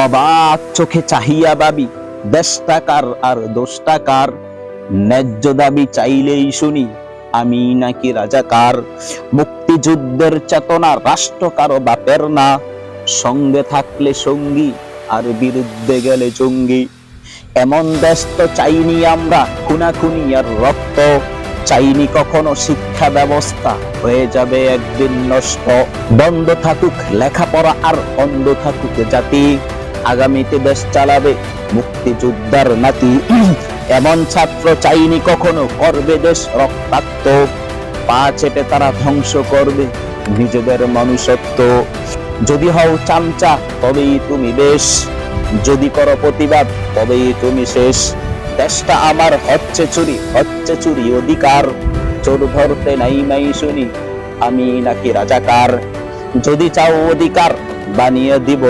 অবাক চোখে চাহিয়া ভাবি, দেশটা কার আর দোষটা কার? ন্যায্য দাবি চাইলেই শুনি, আমি নাকি রাজাকার। মুক্তিযুদ্ধের চেতনা রাষ্ট্র কারো বাপের না, সঙ্গে থাকলে সঙ্গী আর বিরুদ্ধে গেলে জঙ্গি। এমন দেশ তো চাইনি আমরা, খুনাখুনি আর রক্ত। চাইনি কখনো শিক্ষা ব্যবস্থা হয়ে যাবে একদিন নষ্ট। বন্ধ থাকুক লেখাপড়া আর অন্ধ থাকুক জাতি, আগামীতে দেশ চালাবে মুক্তিযোদ্ধার নাতি। এমন ছাত্র চাইনি কখনো করবে দেশ রক্তাক্ত, পা চেপে তারা ধ্বংস করবে নিজেদের মনুষ্যত্ব। যদি হও চামচা তবেই তুমি বেশ, যদি করো প্রতিবাদ তবেই তুমি শেষ। দেশটা আমার হচ্ছে চুরি অধিকার, চোর ধরতে নাই শুনি, আমি নাকি রাজাকার। যদি চাও অধিকার বানিয়ে দিব